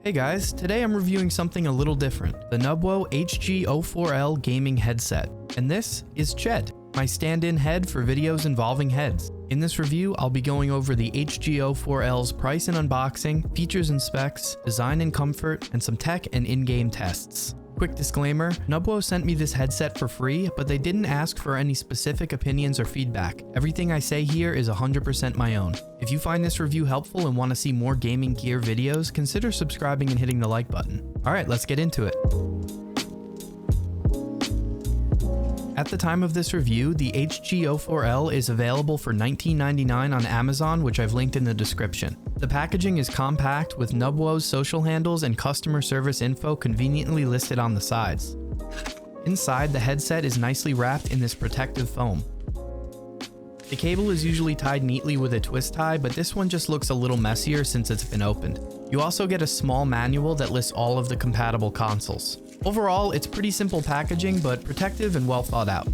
Hey guys, today I'm reviewing something a little different, the NUBWO HG04L gaming headset. And this is Ched, my stand-in head for videos involving heads. In this review, I'll be going over the HG04L's price and unboxing, features and specs, design and comfort, and some tech and in-game tests. Quick disclaimer, NUBWO sent me this headset for free, but they didn't ask for any specific opinions or feedback. Everything I say here is 100% my own. If you find this review helpful and want to see more gaming gear videos, consider subscribing and hitting the like button. Alright, let's get into it. At the time of this review, the HG04L is available for $19.99 on Amazon, which I've linked in the description. The packaging is compact with NUBWO's social handles and customer service info conveniently listed on the sides. Inside, the headset is nicely wrapped in this protective foam. The cable is usually tied neatly with a twist tie, but this one just looks a little messier since it's been opened. You also get a small manual that lists all of the compatible consoles. Overall, it's pretty simple packaging, but protective and well thought out.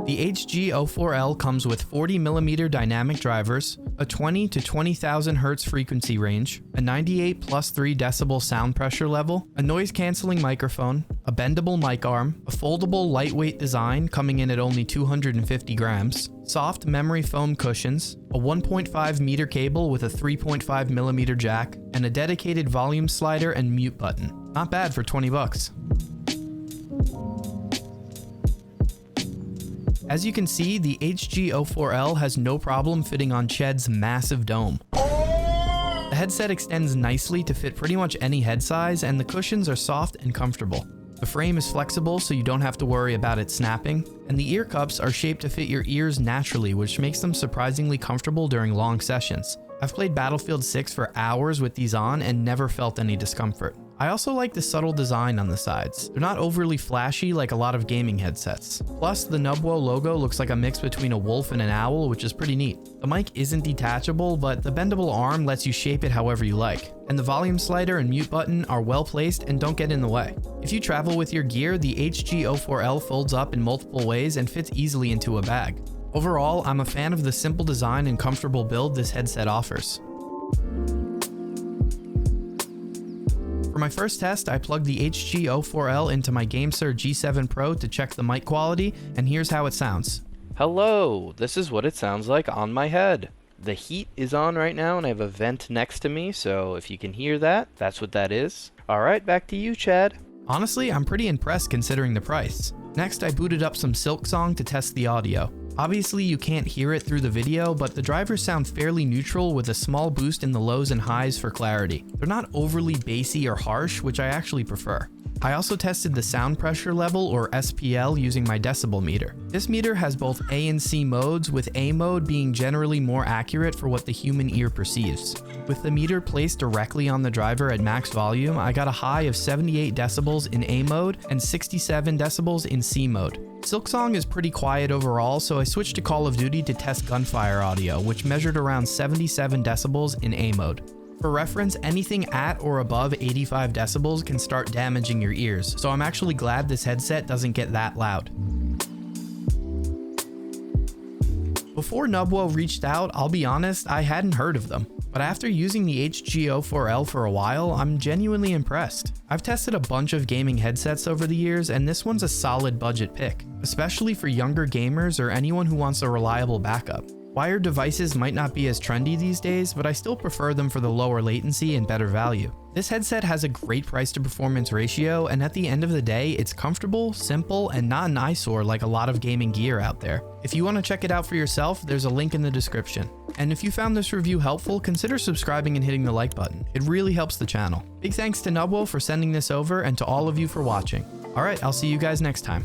The HG04L comes with 40mm dynamic drivers, a 20 to 20,000 Hz frequency range, a 98 plus 3 decibel sound pressure level, a noise cancelling microphone, a bendable mic arm, a foldable lightweight design coming in at only 250 grams, soft memory foam cushions, a 1.5 meter cable with a 3.5mm jack, and a dedicated volume slider and mute button. Not bad for 20 bucks. As you can see, the HG04L has no problem fitting on Ched's massive dome. The headset extends nicely to fit pretty much any head size, and the cushions are soft and comfortable. The frame is flexible so you don't have to worry about it snapping, and the ear cups are shaped to fit your ears naturally, which makes them surprisingly comfortable during long sessions. I've played Battlefield 6 for hours with these on and never felt any discomfort. I also like the subtle design on the sides. They're not overly flashy like a lot of gaming headsets. Plus, the NUBWO logo looks like a mix between a wolf and an owl, which is pretty neat. The mic isn't detachable, but the bendable arm lets you shape it however you like. And the volume slider and mute button are well placed and don't get in the way. If you travel with your gear, the HG04L folds up in multiple ways and fits easily into a bag. Overall, I'm a fan of the simple design and comfortable build this headset offers. For my first test, I plugged the HG04L into my GameSir G7 Pro to check the mic quality, and here's how it sounds. Hello, this is what it sounds like on my head. The heat is on right now and I have a vent next to me, so if you can hear that, that's what that is. Alright, back to you, Chad. Honestly, I'm pretty impressed considering the price. Next, I booted up some Silksong to test the audio. Obviously, you can't hear it through the video, but the drivers sound fairly neutral with a small boost in the lows and highs for clarity. They're not overly bassy or harsh, which I actually prefer. I also tested the sound pressure level, or SPL, using my decibel meter. This meter has both A and C modes, with A mode being generally more accurate for what the human ear perceives. With the meter placed directly on the driver at max volume, I got a high of 78 decibels in A mode and 67 decibels in C mode. Silksong is pretty quiet overall, so I switched to Call of Duty to test gunfire audio, which measured around 77 decibels in A mode. For reference, anything at or above 85 decibels can start damaging your ears, so I'm actually glad this headset doesn't get that loud. Before NUBWO reached out, I'll be honest, I hadn't heard of them. But after using the HG04L for a while, I'm genuinely impressed. I've tested a bunch of gaming headsets over the years, and this one's a solid budget pick, especially for younger gamers or anyone who wants a reliable backup. Wired devices might not be as trendy these days, but I still prefer them for the lower latency and better value. This headset has a great price to performance ratio, and at the end of the day, it's comfortable, simple, and not an eyesore like a lot of gaming gear out there. If you want to check it out for yourself, there's a link in the description. And if you found this review helpful, consider subscribing and hitting the like button. It really helps the channel. Big thanks to NUBWO for sending this over and to all of you for watching. Alright, I'll see you guys next time.